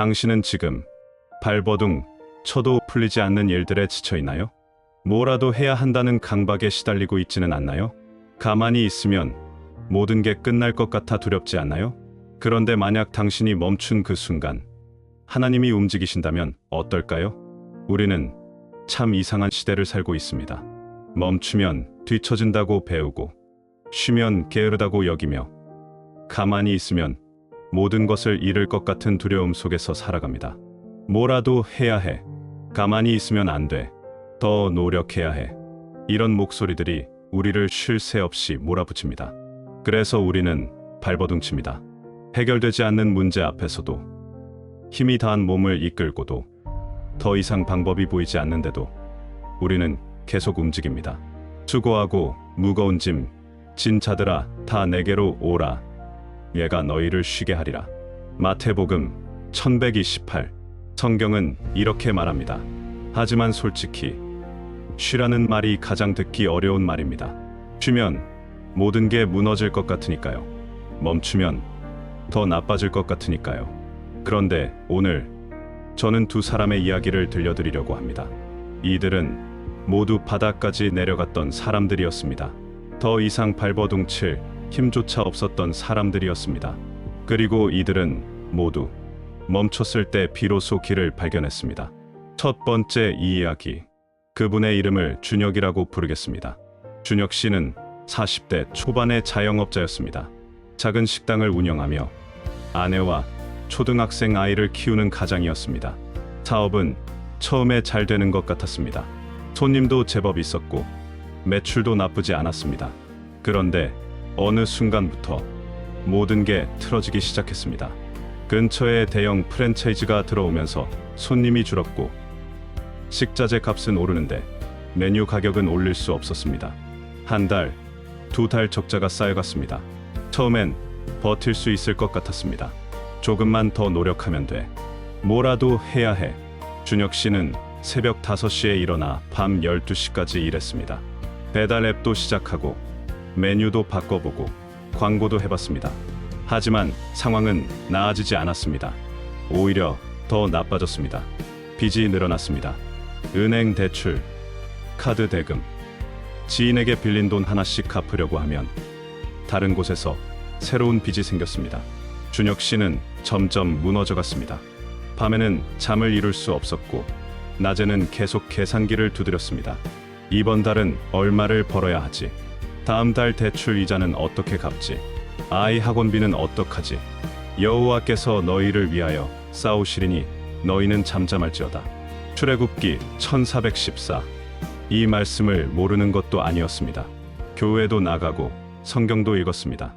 당신은 지금 발버둥 쳐도 풀리지 않는 일들에 지쳐 있나요? 뭐라도 해야 한다는 강박에 시달리고 있지는 않나요? 가만히 있으면 모든 게 끝날 것 같아 두렵지 않나요? 그런데 만약 당신이 멈춘 그 순간 하나님이 움직이신다면 어떨까요? 우리는 참 이상한 시대를 살고 있습니다. 멈추면 뒤처진다고 배우고 쉬면 게으르다고 여기며 가만히 있으면 모든 것을 잃을 것 같은 두려움 속에서 살아갑니다. 뭐라도 해야 해. 가만히 있으면 안 돼. 더 노력해야 해. 이런 목소리들이 우리를 쉴 새 없이 몰아붙입니다. 그래서 우리는 발버둥칩니다. 해결되지 않는 문제 앞에서도 힘이 다한 몸을 이끌고도 더 이상 방법이 보이지 않는데도 우리는 계속 움직입니다. 수고하고 무거운 짐 진 자들아 다 내게로 오라. 얘가 너희를 쉬게 하리라. 마태복음 1128. 성경은 이렇게 말합니다. 하지만 솔직히 쉬라는 말이 가장 듣기 어려운 말입니다. 쉬면 모든 게 무너질 것 같으니까요. 멈추면 더 나빠질 것 같으니까요. 그런데 오늘 저는 두 사람의 이야기를 들려드리려고 합니다. 이들은 모두 바닥까지 내려갔던 사람들이었습니다. 더 이상 발버둥 칠 힘조차 없었던 사람들이었습니다. 그리고 이들은 모두 멈췄을 때 비로소 길을 발견했습니다. 첫 번째 이야기. 그분의 이름을 준혁이라고 부르겠습니다. 준혁 씨는 40대 초반의 자영업자였습니다. 작은 식당을 운영하며 아내와 초등학생 아이를 키우는 가장이었습니다. 사업은 처음에 잘 되는 것 같았습니다. 손님도 제법 있었고 매출도 나쁘지 않았습니다. 그런데 어느 순간부터 모든 게 틀어지기 시작했습니다. 근처에 대형 프랜차이즈가 들어오면서 손님이 줄었고 식자재 값은 오르는데 메뉴 가격은 올릴 수 없었습니다. 한 달, 두 달 적자가 쌓여갔습니다. 처음엔 버틸 수 있을 것 같았습니다. 조금만 더 노력하면 돼. 뭐라도 해야 해. 준혁 씨는 새벽 5시에 일어나 밤 12시까지 일했습니다. 배달 앱도 시작하고 메뉴도 바꿔보고 광고도 해봤습니다. 하지만 상황은 나아지지 않았습니다. 오히려 더 나빠졌습니다. 빚이 늘어났습니다. 은행 대출, 카드 대금, 지인에게 빌린 돈 하나씩 갚으려고 하면 다른 곳에서 새로운 빚이 생겼습니다. 준혁 씨는 점점 무너져갔습니다. 밤에는 잠을 이룰 수 없었고 낮에는 계속 계산기를 두드렸습니다. 이번 달은 얼마를 벌어야 하지? 다음 달 대출 이자는 어떻게 갚지? 아이 학원비는 어떡하지? 여호와께서 너희를 위하여 싸우시리니 너희는 잠잠할지어다. 출애굽기 1414. 이 말씀을 모르는 것도 아니었습니다. 교회도 나가고 성경도 읽었습니다.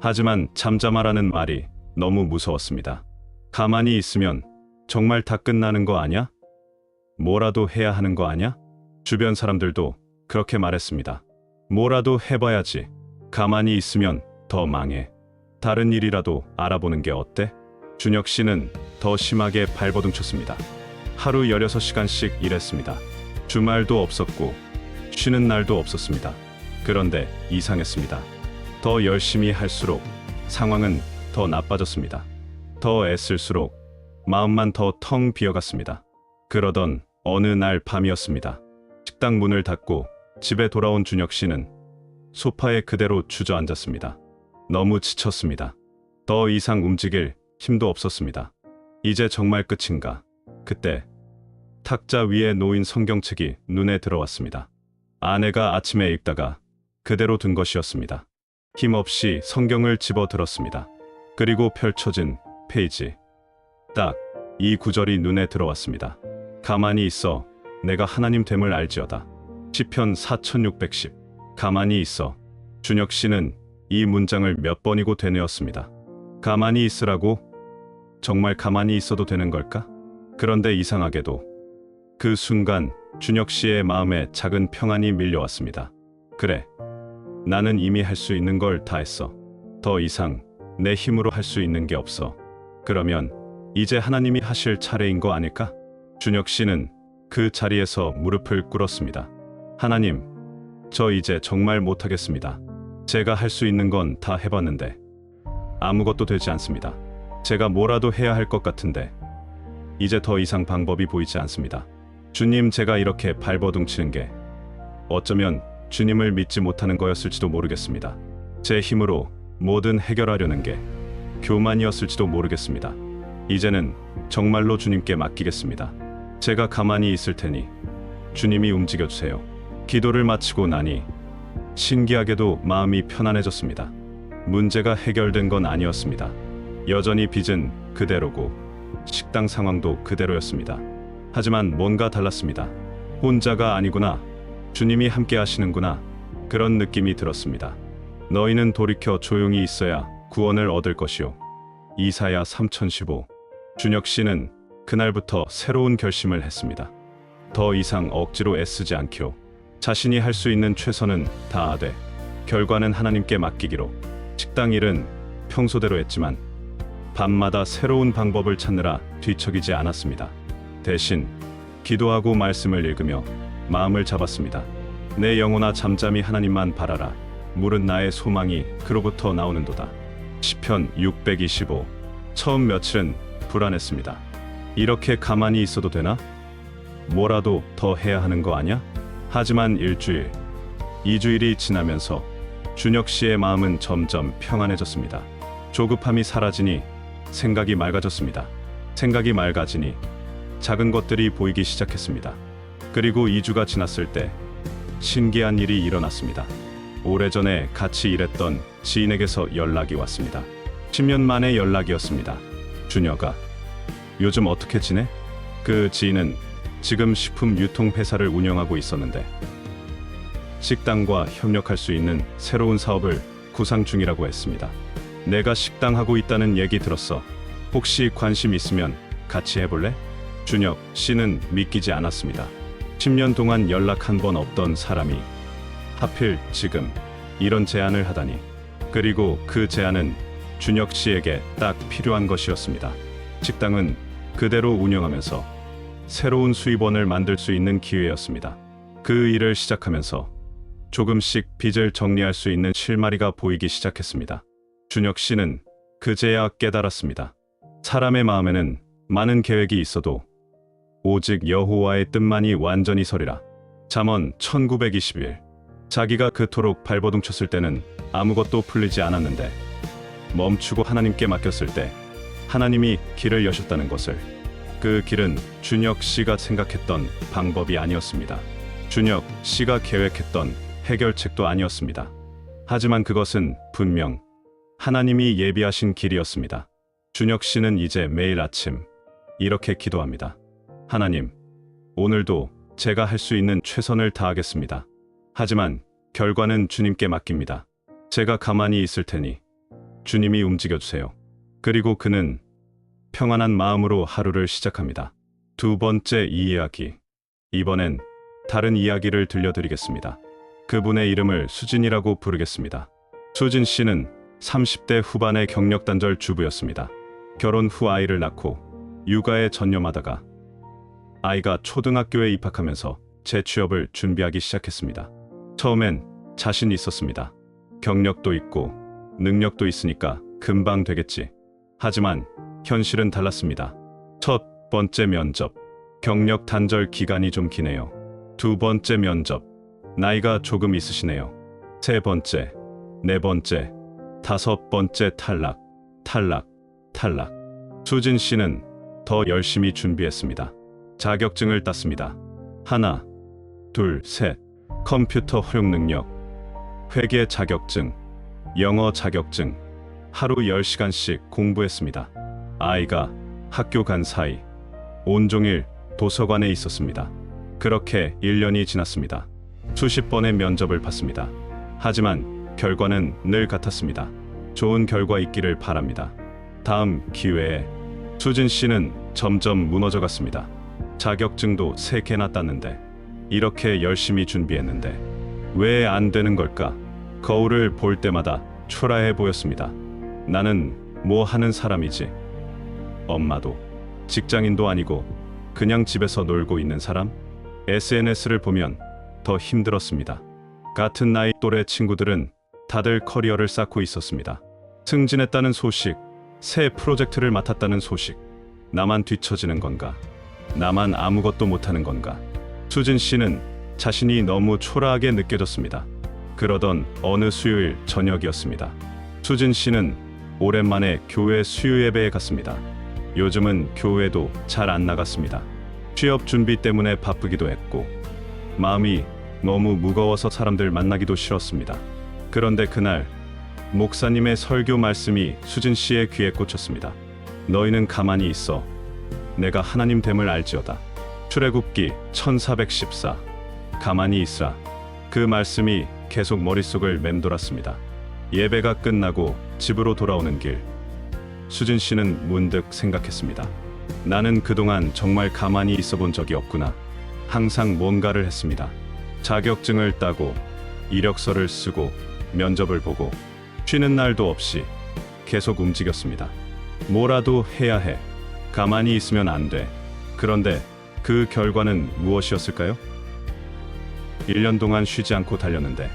하지만 잠잠하라는 말이 너무 무서웠습니다. 가만히 있으면 정말 다 끝나는 거 아냐? 뭐라도 해야 하는 거 아냐? 주변 사람들도 그렇게 말했습니다. 뭐라도 해봐야지. 가만히 있으면 더 망해. 다른 일이라도 알아보는 게 어때? 준혁 씨는 더 심하게 발버둥 쳤습니다. 하루 16시간씩 일했습니다. 주말도 없었고 쉬는 날도 없었습니다. 그런데 이상했습니다. 더 열심히 할수록 상황은 더 나빠졌습니다. 더 애쓸수록 마음만 더 텅 비어갔습니다. 그러던 어느 날 밤이었습니다. 식당 문을 닫고 집에 돌아온 준혁 씨는 소파에 그대로 주저앉았습니다. 너무 지쳤습니다. 더 이상 움직일 힘도 없었습니다. 이제 정말 끝인가? 그때 탁자 위에 놓인 성경책이 눈에 들어왔습니다. 아내가 아침에 읽다가 그대로 둔 것이었습니다. 힘없이 성경을 집어들었습니다. 그리고 펼쳐진 페이지. 딱 이 구절이 눈에 들어왔습니다. 가만히 있어. 내가 하나님 됨을 알지어다. 시편 4610. 가만히 있어. 준혁 씨는 이 문장을 몇 번이고 되뇌었습니다. 가만히 있으라고? 정말 가만히 있어도 되는 걸까? 그런데 이상하게도 그 순간 준혁 씨의 마음에 작은 평안이 밀려왔습니다. 그래, 나는 이미 할 수 있는 걸 다 했어. 더 이상 내 힘으로 할 수 있는 게 없어. 그러면 이제 하나님이 하실 차례인 거 아닐까? 준혁 씨는 그 자리에서 무릎을 꿇었습니다. 하나님, 저 이제 정말 못하겠습니다. 제가 할 수 있는 건 다 해봤는데 아무것도 되지 않습니다. 제가 뭐라도 해야 할 것 같은데 이제 더 이상 방법이 보이지 않습니다. 주님, 제가 이렇게 발버둥 치는 게 어쩌면 주님을 믿지 못하는 거였을지도 모르겠습니다. 제 힘으로 뭐든 해결하려는 게 교만이었을지도 모르겠습니다. 이제는 정말로 주님께 맡기겠습니다. 제가 가만히 있을 테니 주님이 움직여주세요. 기도를 마치고 나니 신기하게도 마음이 편안해졌습니다. 문제가 해결된 건 아니었습니다. 여전히 빚은 그대로고 식당 상황도 그대로였습니다. 하지만 뭔가 달랐습니다. 혼자가 아니구나. 주님이 함께 하시는구나. 그런 느낌이 들었습니다. 너희는 돌이켜 조용히 있어야 구원을 얻을 것이요. 이사야 3:15. 준혁 씨는 그날부터 새로운 결심을 했습니다. 더 이상 억지로 애쓰지 않기로. 자신이 할 수 있는 최선은 다하되 결과는 하나님께 맡기기로. 식당 일은 평소대로 했지만 밤마다 새로운 방법을 찾느라 뒤척이지 않았습니다. 대신 기도하고 말씀을 읽으며 마음을 잡았습니다. 내 영혼아 잠잠히 하나님만 바라라. 물은 나의 소망이 그로부터 나오는도다. 시편 625. 처음 며칠은 불안했습니다. 이렇게 가만히 있어도 되나? 뭐라도 더 해야 하는 거 아냐? 하지만 일주일, 2주일이 지나면서 준혁 씨의 마음은 점점 평안해졌습니다. 조급함이 사라지니 생각이 맑아졌습니다. 생각이 맑아지니 작은 것들이 보이기 시작했습니다. 그리고 2주가 지났을 때 신기한 일이 일어났습니다. 오래전에 같이 일했던 지인에게서 연락이 왔습니다. 10년 만의 연락이었습니다. 준혁아, 요즘 어떻게 지내? 그 지인은 지금 식품 유통 회사를 운영하고 있었는데 식당과 협력할 수 있는 새로운 사업을 구상 중이라고 했습니다. 내가 식당 하고 있다는 얘기 들었어. 혹시 관심 있으면 같이 해볼래? 준혁 씨는 믿기지 않았습니다. 10년 동안 연락 한 번 없던 사람이 하필 지금 이런 제안을 하다니. 그리고 그 제안은 준혁 씨에게 딱 필요한 것이었습니다. 식당은 그대로 운영하면서 새로운 수입원을 만들 수 있는 기회였습니다. 그 일을 시작하면서 조금씩 빚을 정리할 수 있는 실마리가 보이기 시작했습니다. 준혁 씨는 그제야 깨달았습니다. 사람의 마음에는 많은 계획이 있어도 오직 여호와의 뜻만이 완전히 서리라. 잠언 1921. 자기가 그토록 발버둥 쳤을 때는 아무것도 풀리지 않았는데 멈추고 하나님께 맡겼을 때 하나님이 길을 여셨다는 것을. 그 길은 준혁 씨가 생각했던 방법이 아니었습니다. 준혁 씨가 계획했던 해결책도 아니었습니다. 하지만 그것은 분명 하나님이 예비하신 길이었습니다. 준혁 씨는 이제 매일 아침 이렇게 기도합니다. 하나님, 오늘도 제가 할 수 있는 최선을 다하겠습니다. 하지만 결과는 주님께 맡깁니다. 제가 가만히 있을 테니 주님이 움직여주세요. 그리고 그는 평안한 마음으로 하루를 시작합니다. 두 번째 이야기. 이번엔 다른 이야기를 들려드리겠습니다. 그분의 이름을 수진이라고 부르겠습니다. 수진 씨는 30대 후반의 경력단절 주부였습니다. 결혼 후 아이를 낳고 육아에 전념하다가 아이가 초등학교에 입학하면서 재취업을 준비하기 시작했습니다. 처음엔 자신이 있었습니다. 경력도 있고 능력도 있으니까 금방 되겠지. 하지만 현실은 달랐습니다. 첫 번째 면접. 경력 단절 기간이 좀 기네요. 두 번째 면접. 나이가 조금 있으시네요. 세 번째, 네 번째, 다섯 번째 탈락, 탈락, 탈락. 수진 씨는 더 열심히 준비했습니다. 자격증을 땄습니다. 하나, 둘, 셋. 컴퓨터 활용 능력, 회계 자격증, 영어 자격증. 하루 10시간씩 공부했습니다. 아이가 학교 간 사이 온종일 도서관에 있었습니다. 그렇게 1년이 지났습니다. 수십 번의 면접을 봤습니다. 하지만 결과는 늘 같았습니다. 좋은 결과 있기를 바랍니다. 다음 기회에. 수진 씨는 점점 무너져갔습니다. 자격증도 3개나 땄는데, 이렇게 열심히 준비했는데 왜 안 되는 걸까? 거울을 볼 때마다 초라해 보였습니다. 나는 뭐 하는 사람이지? 엄마도 직장인도 아니고 그냥 집에서 놀고 있는 사람? SNS를 보면 더 힘들었습니다. 같은 나이 또래 친구들은 다들 커리어를 쌓고 있었습니다. 승진했다는 소식, 새 프로젝트를 맡았다는 소식. 나만 뒤처지는 건가? 나만 아무것도 못하는 건가? 수진 씨는 자신이 너무 초라하게 느껴졌습니다. 그러던 어느 수요일 저녁이었습니다. 수진 씨는 오랜만에 교회 수요 예배에 갔습니다. 요즘은 교회도 잘 안 나갔습니다. 취업 준비 때문에 바쁘기도 했고 마음이 너무 무거워서 사람들 만나기도 싫었습니다. 그런데 그날 목사님의 설교 말씀이 수진 씨의 귀에 꽂혔습니다. 너희는 가만히 있어. 내가 하나님 됨을 알지어다. 출애굽기 1414. 가만히 있으라. 그 말씀이 계속 머릿속을 맴돌았습니다. 예배가 끝나고 집으로 돌아오는 길, 수진 씨는 문득 생각했습니다. 나는 그동안 정말 가만히 있어 본 적이 없구나. 항상 뭔가를 했습니다. 자격증을 따고 이력서를 쓰고 면접을 보고 쉬는 날도 없이 계속 움직였습니다. 뭐라도 해야 해. 가만히 있으면 안 돼. 그런데 그 결과는 무엇이었을까요? 1년 동안 쉬지 않고 달렸는데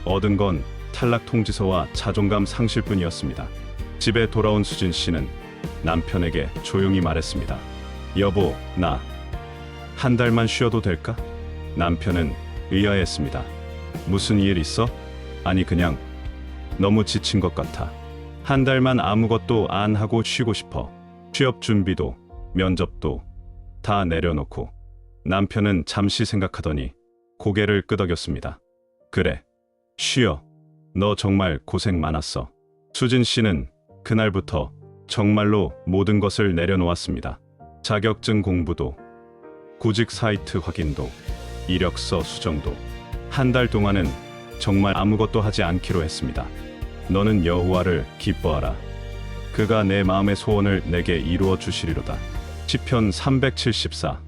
얻은 건 탈락 통지서와 자존감 상실뿐이었습니다. 집에 돌아온 수진 씨는 남편에게 조용히 말했습니다. 여보, 나 한 달만 쉬어도 될까? 남편은 의아했습니다. 무슨 일 있어? 아니 그냥 너무 지친 것 같아. 한 달만 아무것도 안 하고 쉬고 싶어. 취업 준비도 면접도 다 내려놓고. 남편은 잠시 생각하더니 고개를 끄덕였습니다. 그래, 쉬어. 너 정말 고생 많았어. 수진 씨는 그날부터 정말로 모든 것을 내려놓았습니다. 자격증 공부도, 구직 사이트 확인도, 이력서 수정도. 한 달 동안은 정말 아무것도 하지 않기로 했습니다. 너는 여호와를 기뻐하라. 그가 내 마음의 소원을 내게 이루어 주시리로다. 시편 374.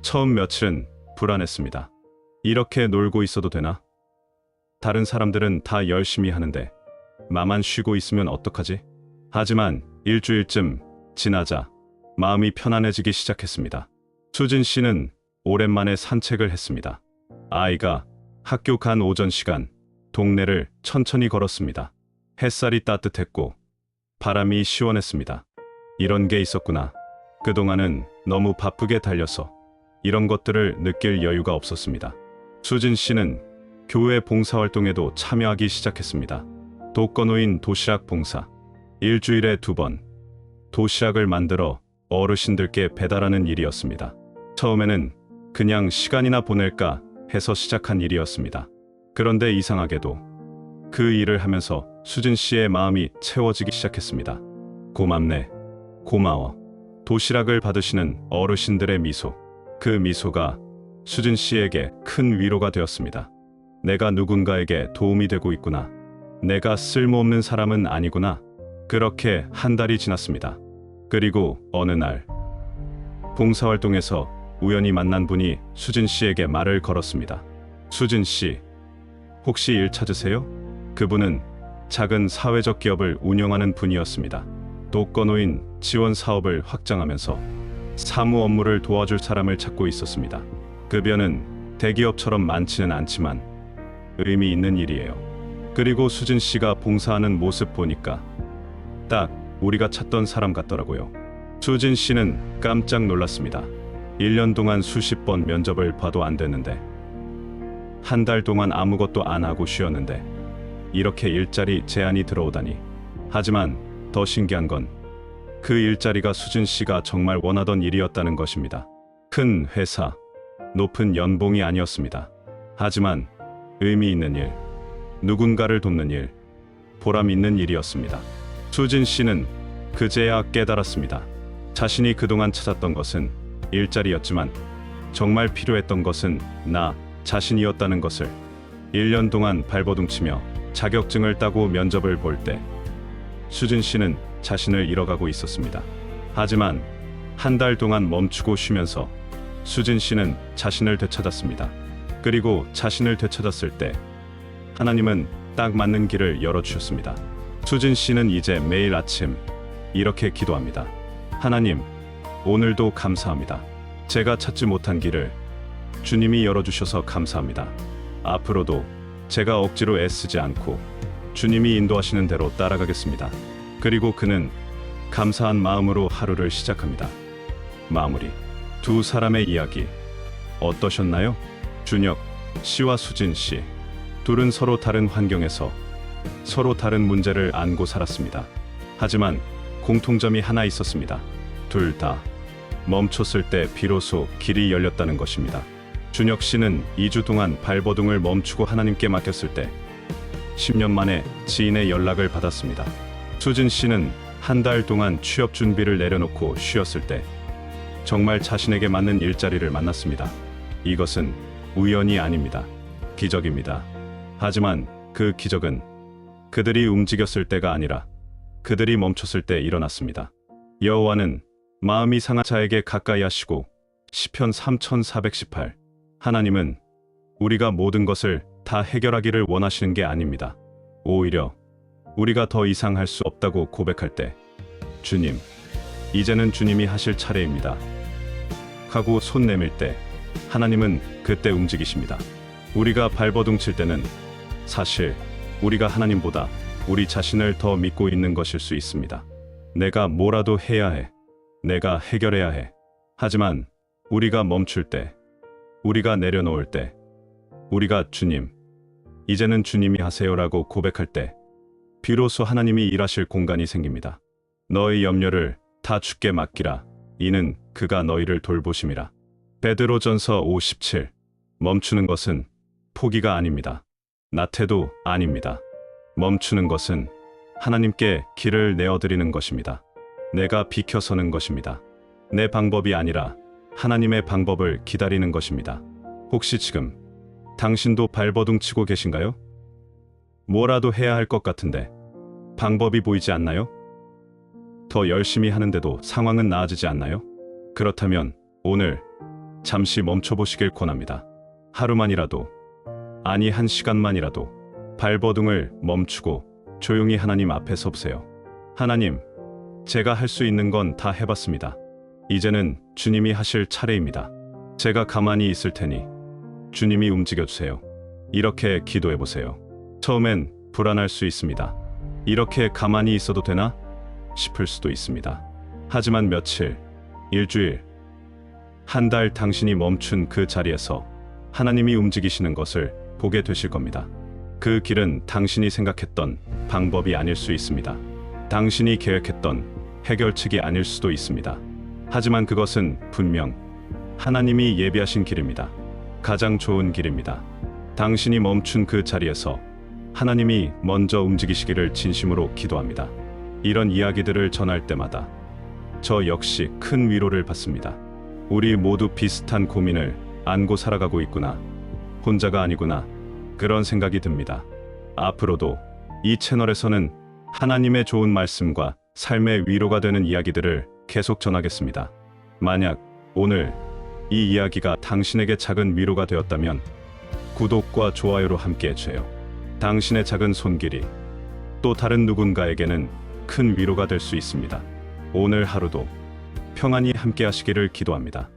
처음 며칠은 불안했습니다. 이렇게 놀고 있어도 되나? 다른 사람들은 다 열심히 하는데 나만 쉬고 있으면 어떡하지? 하지만 일주일쯤 지나자 마음이 편안해지기 시작했습니다. 수진 씨는 오랜만에 산책을 했습니다. 아이가 학교 간 오전 시간 동네를 천천히 걸었습니다. 햇살이 따뜻했고 바람이 시원했습니다. 이런 게 있었구나. 그동안은 너무 바쁘게 달려서 이런 것들을 느낄 여유가 없었습니다. 수진 씨는 교회 봉사활동에도 참여하기 시작했습니다. 독거노인 도시락 봉사. 일주일에 2번 도시락을 만들어 어르신들께 배달하는 일이었습니다. 처음에는 그냥 시간이나 보낼까 해서 시작한 일이었습니다. 그런데 이상하게도 그 일을 하면서 수진 씨의 마음이 채워지기 시작했습니다. 고맙네. 고마워. 도시락을 받으시는 어르신들의 미소. 그 미소가 수진 씨에게 큰 위로가 되었습니다. 내가 누군가에게 도움이 되고 있구나. 내가 쓸모없는 사람은 아니구나. 그렇게 한 달이 지났습니다. 그리고 어느 날 봉사활동에서 우연히 만난 분이 수진 씨에게 말을 걸었습니다. 수진 씨, 혹시 일 찾으세요? 그분은 작은 사회적 기업을 운영하는 분이었습니다. 독거노인 지원 사업을 확장하면서 사무 업무를 도와줄 사람을 찾고 있었습니다. 급여는 대기업처럼 많지는 않지만 의미 있는 일이에요. 그리고 수진 씨가 봉사하는 모습 보니까 딱 우리가 찾던 사람 같더라고요. 수진 씨는 깜짝 놀랐습니다. 1년 동안 수십 번 면접을 봐도 안 됐는데, 한 달 동안 아무것도 안 하고 쉬었는데 이렇게 일자리 제안이 들어오다니. 하지만 더 신기한 건 그 일자리가 수진 씨가 정말 원하던 일이었다는 것입니다. 큰 회사, 높은 연봉이 아니었습니다. 하지만 의미 있는 일, 누군가를 돕는 일, 보람 있는 일이었습니다. 수진 씨는 그제야 깨달았습니다. 자신이 그동안 찾았던 것은 일자리였지만 정말 필요했던 것은 나 자신이었다는 것을. 1년 동안 발버둥치며 자격증을 따고 면접을 볼 때 수진 씨는 자신을 잃어가고 있었습니다. 하지만 한 달 동안 멈추고 쉬면서 수진 씨는 자신을 되찾았습니다. 그리고 자신을 되찾았을 때 하나님은 딱 맞는 길을 열어주셨습니다. 수진 씨는 이제 매일 아침 이렇게 기도합니다. 하나님, 오늘도 감사합니다. 제가 찾지 못한 길을 주님이 열어주셔서 감사합니다. 앞으로도 제가 억지로 애쓰지 않고 주님이 인도하시는 대로 따라가겠습니다. 그리고 그는 감사한 마음으로 하루를 시작합니다. 마무리. 두 사람의 이야기 어떠셨나요? 준혁 씨와 수진 씨. 둘은 서로 다른 환경에서 서로 다른 문제를 안고 살았습니다. 하지만 공통점이 하나 있었습니다. 둘 다 멈췄을 때 비로소 길이 열렸다는 것입니다. 준혁 씨는 2주 동안 발버둥을 멈추고 하나님께 맡겼을 때 10년 만에 지인의 연락을 받았습니다. 수진 씨는 한 달 동안 취업 준비를 내려놓고 쉬었을 때 정말 자신에게 맞는 일자리를 만났습니다. 이것은 우연이 아닙니다. 기적입니다. 하지만 그 기적은 그들이 움직였을 때가 아니라 그들이 멈췄을 때 일어났습니다. 여호와는 마음이 상한 자에게 가까이 하시고 시편 3418. 하나님은 우리가 모든 것을 다 해결하기를 원하시는 게 아닙니다. 오히려 우리가 더 이상 할 수 없다고 고백할 때 주님, 이제는 주님이 하실 차례입니다 하고 손 내밀 때 하나님은 그때 움직이십니다. 우리가 발버둥 칠 때는 사실 우리가 하나님보다 우리 자신을 더 믿고 있는 것일 수 있습니다. 내가 뭐라도 해야 해. 내가 해결해야 해. 하지만 우리가 멈출 때, 우리가 내려놓을 때, 우리가 주님, 이제는 주님이 하세요라고 고백할 때 비로소 하나님이 일하실 공간이 생깁니다. 너의 염려를 다 주께 맡기라. 이는 그가 너희를 돌보심이라. 베드로전서 5:17. 멈추는 것은 포기가 아닙니다. 나태도 아닙니다. 멈추는 것은 하나님께 길을 내어드리는 것입니다. 내가 비켜서는 것입니다. 내 방법이 아니라 하나님의 방법을 기다리는 것입니다. 혹시 지금 당신도 발버둥 치고 계신가요? 뭐라도 해야 할 것 같은데 방법이 보이지 않나요? 더 열심히 하는데도 상황은 나아지지 않나요? 그렇다면 오늘 잠시 멈춰보시길 권합니다. 하루만이라도, 아니 1시간만이라도 발버둥을 멈추고 조용히 하나님 앞에 서보세요. 하나님, 제가 할 수 있는 건 다 해봤습니다. 이제는 주님이 하실 차례입니다. 제가 가만히 있을 테니 주님이 움직여주세요. 이렇게 기도해보세요. 처음엔 불안할 수 있습니다. 이렇게 가만히 있어도 되나? 싶을 수도 있습니다. 하지만 며칠, 일주일, 한 달 당신이 멈춘 그 자리에서 하나님이 움직이시는 것을 보게 되실 겁니다. 그 길은 당신이 생각했던 방법이 아닐 수 있습니다. 당신이 계획했던 해결책이 아닐 수도 있습니다. 하지만 그것은 분명 하나님이 예비하신 길입니다. 가장 좋은 길입니다. 당신이 멈춘 그 자리에서 하나님이 먼저 움직이시기를 진심으로 기도합니다. 이런 이야기들을 전할 때마다 저 역시 큰 위로를 받습니다. 우리 모두 비슷한 고민을 안고 살아가고 있구나. 혼자가 아니구나. 그런 생각이 듭니다. 앞으로도 이 채널에서는 하나님의 좋은 말씀과 삶의 위로가 되는 이야기들을 계속 전하겠습니다. 만약 오늘 이 이야기가 당신에게 작은 위로가 되었다면 구독과 좋아요로 함께 해주세요. 당신의 작은 손길이 또 다른 누군가에게는 큰 위로가 될 수 있습니다. 오늘 하루도 평안히 함께 하시기를 기도합니다.